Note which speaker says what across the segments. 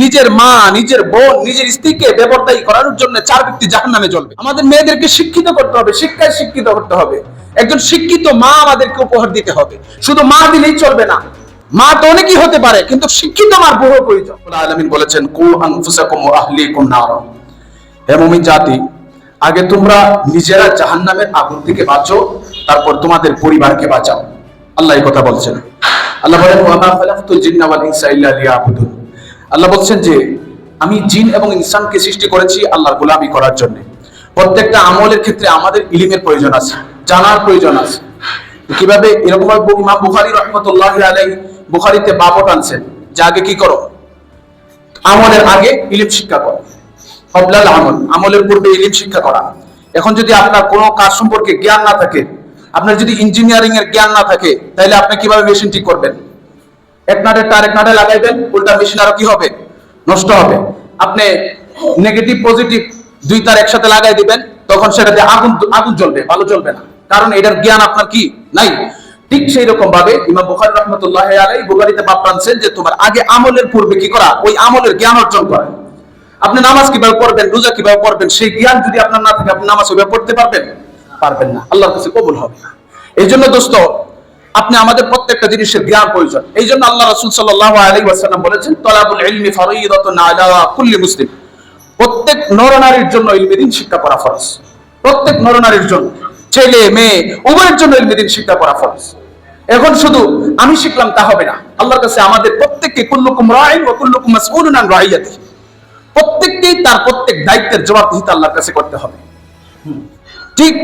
Speaker 1: নিজের মা, নিজের বোন, নিজের স্ত্রীকে বেপরদায়ী করার জন্য 4 ব্যক্তি জাহান্নামে জ্বলবে। আমাদের মেয়েদেরকে শিক্ষিত করতে হবে, শিক্ষায় শিক্ষিত করতে হবে। একজন শিক্ষিত মা আমাদেরকে উপহার দিতে হবে। শুধু মা দিলেই চলবে না, মা তো অনেকই হতে পারে, কিন্তু শিক্ষিত মার বহু প্রয়োজন। আল্লাহ আলামিন বলেছেন, কু আনফুসাকুম ওয়া আহলিকুম নার। হে মুমিন জাতি, আগে তোমরা নিজেরা জাহান্নামের আগুন থেকে বাঁচো, তারপর তোমাদের পরিবারকে বাঁচাও। আল্লাহ এই কথা বলছেন। আল্লাহ বলেন, ওয়া মা খালাকতুল জিন্না ওয়াল ইনসা ইল্লা লিয়াবুদুন। আল্লাহ বলছেন যে আমি জিন এবং ইনসানকে সৃষ্টি করেছি আল্লাহর গোলামি করার জন্য। প্রত্যেকটা আমলের ক্ষেত্রে আমাদের ইলমের প্রয়োজন আছে, জানার প্রয়োজন আছে। কিভাবে? এরকম ইমাম বুখারী রাহমাতুল্লাহি আলাইহি বুখারীতে বাবত আনছেন যে আগে কি করো? আমলের আগে ইলম শিক্ষা করো। কবলাল আমল, আমলের পূর্বে ইলম শিক্ষা করা। এখন যদি আপনার কোনো কাজ সম্পর্কে জ্ঞান না থাকে, আপনার যদি ইঞ্জিনিয়ারিং এর জ্ঞান না থাকে, তাহলে আপনি কিভাবে মেশিন ঠিক করবেন? এক নাটে তার এক নাটে লাগাইবেন, উল্টা মেশিন আরো কি হবে? নষ্ট হবে। আপনি নেগেটিভ পজিটিভ 2 তার একসাথে লাগাই দিবেন, তখন সেটাতে আগুন জ্বলবে, ভালো জ্বলবে না, কারণ এটার জ্ঞান আপনার কি নাই। ঠিক সেই রকম ভাবে ইমাম বুখারী রাহমাতুল্লাহি আলাইহি বুখারীতে বাব টানছেন যে তোমার আগে আমলের পূর্বে কি করা? ওই আমলের জ্ঞান অর্জন করা। আপনি নামাজ কিভাবে পড়বেন, রোজা কিভাবে পড়বেন, সেই জ্ঞান যদি আপনার না থাকে, আপনি নামাজ কিভাবে পড়তে পারবেন? পারবেন না, আল্লাহর কাছে কবুল হবে না। এই জন্য দোস্ত, আপনি আমাদের প্রত্যেকটা জিনিসের জ্ঞান প্রয়োজন। এই জন্য আল্লাহ রাসূল সাল্লাল্লাহু আলাইহি ওয়াসাল্লাম বলেছেন, তালাবুল ইলমি ফারিদাতুন আলা কুল্লি মুসলিম। প্রত্যেক নরনারীর জন্য ইলমে দ্বীন শিক্ষা করা ফরজ। প্রত্যেক নরনারীর জন্য, ছেলে মেয়ে উভয়ের জন্য ইলমে দ্বীন শিক্ষা করা ফরজ। এখন শুধু আমি শিখলাম তা হবে না, আল্লাহর কাছে আমাদের প্রত্যেককে কুল্লুকুম রাঈন ওয়া কুল্লুকুম মাসউলুন আন রাইয়াতিহি, প্রত্যেককেই তার প্রত্যেক দায়িত্বের জবাবদিহিতা আল্লাহর কাছে করতে হবে। ঠিক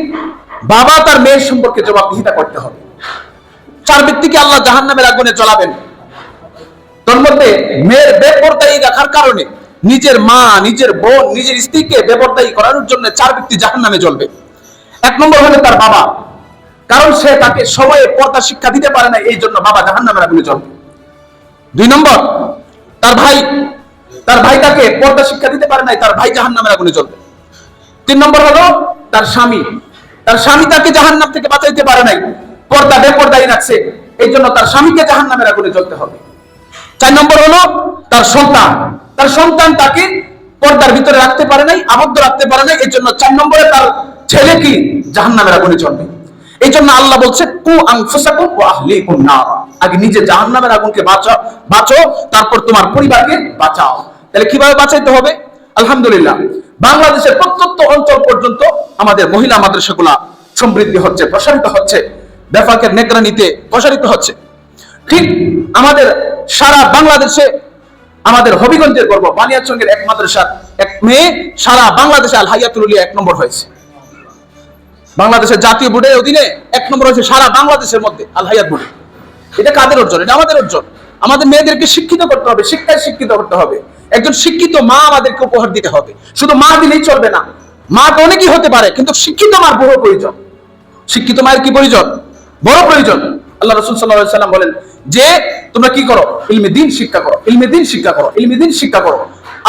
Speaker 1: বাবা তার মেয়ের সম্পর্কে জবাবদিহিতা করতে হবে। 4 ব্যক্তিকে আল্লাহ জাহান্নামের আগুনে জ্বালাবেন। তোর মধ্যে মেয়ের বেপরদায়ী রাখার কারণে নিজের মা, নিজের বোন, নিজের স্ত্রীকে বেপরদায়ী করার জন্য 4 ব্যক্তি জাহান্নামে জ্বলবে। 1 নম্বর হলো তার বাবা, কারণ সে তাকে সময়ে পর্দা শিক্ষা দিতে পারে না, এই জন্য বাবা জাহান্নামের আগুনে জ্বলবে। 2 নম্বর তার ভাই, তার ভাই তাকে পর্দা শিক্ষা দিতে পারে নাই, তার ভাই জাহান্নামের আগুনে জ্বলবে। 3 নম্বর হলো তার স্বামী, তার স্বামী তাকে জাহান্নাম থেকে বাঁচাইতে পারে নাই, পর্দা বেপরদায়ী রাখছে, এই জন্য তার স্বামীকে জাহান্নামের আগুনে জ্বলতে হবে। 4 নম্বর হলো তার সন্তান, তার সন্তান তাকে পর্দার ভিতরে রাখতে পারে নাই, আবদ্ধ রাখতে পারে নাই, এই জন্য 4 নম্বরে তার ছেলে কি জাহান্নামের আগুনে জ্বলবে। এই জন্য আল্লাহ বলছে, কু আনফুসাকুম ওয়া আহলিকুম নার। আগে নিজে জাহান্নামের আগুনকে বাঁচো, তারপর তোমার পরিবারকে বাঁচাও। তাহলে কিভাবে বাঁচাইতে হবে? আলহামদুলিল্লাহ, বাংলাদেশের প্রত্যন্ত অঞ্চল পর্যন্ত আমাদের মহিলা মাদ্রাসাগুলা সমৃদ্ধি হচ্ছে, প্রসারিত হচ্ছে, বেফাকের নেগরানিতে প্রসারিত হচ্ছে। ঠিক আমাদের সারা বাংলাদেশে, আমাদের হবিগঞ্জের গর্ব বানিয়াচঙ্গের এক মাদ্রাসার এক মেয়ে সারা বাংলাদেশে আল হায়াতুল উলিয়া 1 নম্বর হয়েছে। বাংলাদেশের জাতীয় বোর্ডের অধীনে 1 নম্বর হয়েছে সারা বাংলাদেশের মধ্যে আল হায়াত বোর্ডে। এটা কাদের অর্জন? এটা আমাদের অর্জন। আমাদের মেয়েদেরকে শিক্ষিত করতে হবে, শিক্ষায় শিক্ষিত করতে হবে। একজন শিক্ষিত মা আমাদেরকে উপহার দিতে হবে। শুধু মা দিলেই চলবে না, মা তো অনেকই হতে পারে, কিন্তু শিক্ষিত মার বড় প্রয়োজন। শিক্ষিত মায়ের কি প্রয়োজন? বড় প্রয়োজন। আল্লাহ রাসূল সাল্লাল্লাহু আলাইহি ওয়াসাল্লাম বলেন যে তোমরা কি করো? ইলমে দ্বীন শিক্ষা করো, ইলমে দ্বীন শিক্ষা করো, ইলমে দ্বীন শিক্ষা করো।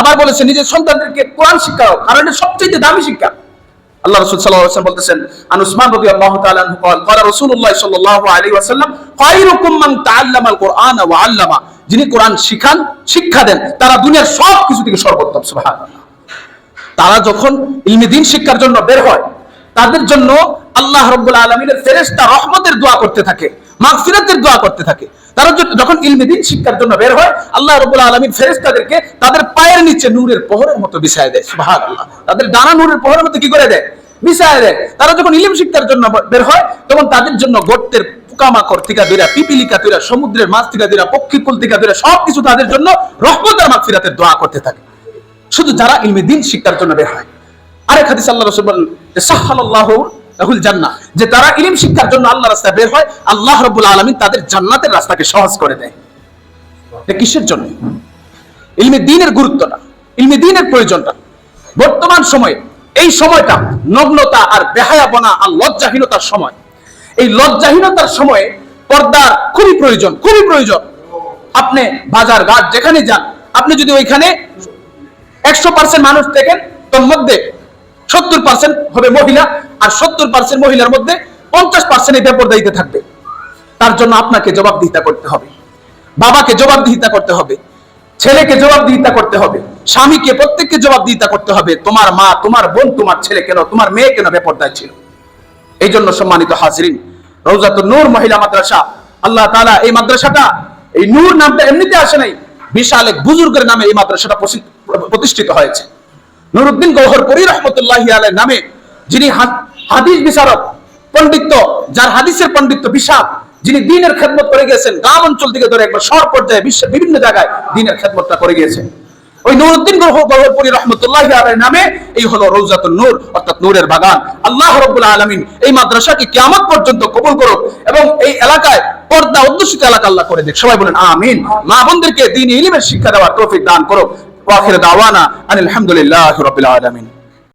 Speaker 1: আবার বলেছে নিজের সন্তানদেরকে কোরআন শিক্ষা দাও, কারণ এটা সবচেয়ে দামি শিক্ষা। আল্লাহ রাসূল সাল্লাল্লাহু আলাইহি ওয়াসাল্লাম বলতেছেন, আন উসমান রাদিয়াল্লাহু তাআলা আনহু قال রাসূলুল্লাহ সাল্লাল্লাহু আলাইহি ওয়াসাল্লাম, খায়রুকুম মান তাআল্লামাল কুরআন ওয়া আল্লামা। যিনি কোরআন শিখান, শিক্ষা দেন, তারা দুনিয়ার সব কিছু থেকে সর্বোত্তম। সুবহানাল্লাহ। তারা যখন ইলমে দ্বীন শিক্ষার জন্য বের হয়, তাদের জন্য আল্লাহ রাব্বুল আলামিনের ফেরেশতা রহমতের দোয়া করতে থাকে, মাগফিরাতের দোয়া করতে থাকে। তারা যখন ইলমে দ্বীন শিক্ষার জন্য বের হয়, আল্লাহ রাব্বুল আলামিন ফেরেশতাদেরকে তাদের পায়ের নিচে নূরের প্রহরের মতো বিছায় দেয়। সুবহানাল্লাহ। তাদের ডানা নূরের প্রহরের মতো কি করে দেয়? বিছায় দেয়। তারা যখন ইলম শিক্ষার জন্য বের হয়, তখন তাদের জন্য গর্তের পোকামাকড় থেকে ধরে, পিপিলিকা থেকে, সমুদ্রের মাছ থেকে ধরে, পক্ষীকুল থেকে ধরে সবকিছু তাদের জন্য রহমত আর মাগফিরাতের দোয়া করতে থাকে, শুধু যারা ইলমে দ্বীন শিক্ষার জন্য বের হয়। আরেক হাদিসে আল্লাহ রাসূল বলেন যে সাহালাল্লাহু লাহুল জান্নাহ, যে তারা ইলম শিক্ষার জন্য আল্লাহর রাস্তায় বের হয়, আল্লাহ রাব্বুল আলামিন তাদের জান্নাতের রাস্তাকে সহজ করে দেয়। এটা কিসের জন্য? ইলমে দ্বীনের গুরুত্বটা, ইলমে দ্বীনের প্রয়োজনটা। বর্তমান সময়ে এই সময়টা নগ্নতা আর বেহায়াপনা আর লজ্জাহীনতার সময়। এই লজ্জাহীনতার সময়ে পর্দার খুবই প্রয়োজন, খুবই প্রয়োজন। আপনি বাজার ঘাট যেখানে যান, আপনি যদি ওইখানে 100% মানুষ দেখেন, তোর মধ্যে 70% হবে মহিলা, আর 70% মহিলার মধ্যে 50% এই বেপরদায়িতে থাকবে। তার জন্য আপনাকে জবাবদিহিতা করতে হবে, বাবাকে জবাবদিহিতা করতে হবে, ছেলেকে জবাবদিহিতা করতে হবে, স্বামীকে, প্রত্যেককে জবাবদিহিতা করতে হবে। তোমার মা, তোমার বোন, তোমার ছেলে কেন, তোমার মেয়ে কেন বেপরদায় ছিল। এই জন্য সম্মানিত হাজরিন, রওজাতুন নূর মহিলা মাদ্রাসা, আল্লাহ তাআলা এই মাদ্রাসাটা, এই নূর নামটা এমনিতে আসে নাই, বিশাল এক বুজুর্গের নামে এই মাদ্রাসাটা প্রতিষ্ঠিত হয়েছে। নুরউদ্দিন গওহরপুরী রাহমাতুল্লাহি আলাইহির নামে, যিনি হাদিস বিশারদ, পণ্ডিত্য, যার হাদিসের পণ্ডিত্য বিশাল, যিনি দ্বীনের খেদমত করে গেছেন, গ্রাম অঞ্চল থেকে ধরে একবার শহর পর্যায়ে বিশ্বের বিভিন্ন জায়গায় দ্বীনের খেদমতটা করে গিয়েছেন। ওই নুরউদ্দিন গওহরপুরী রাহমাতুল্লাহি আলাইহির নামে এই হলো রওজাতুন নূর, অর্থাৎ নূরের বাগান। আল্লাহ রাব্বুল আলামিন এই মাদ্রাসাকে কিয়ামত পর্যন্ত কবুল করুক এবং এই এলাকায় পর্দা অধ্যুষিত এলাকা আল্লাহ করে দেখ। সবাই বলেন আমিন। মা বোনদেরকে দ্বীনি ইলমের শিক্ষা দেওয়ার তৌফিক দান করুক। ওয়া আখিরু দাওয়ানা আনিল হামদুলিল্লাহি রাব্বিল আলামিন।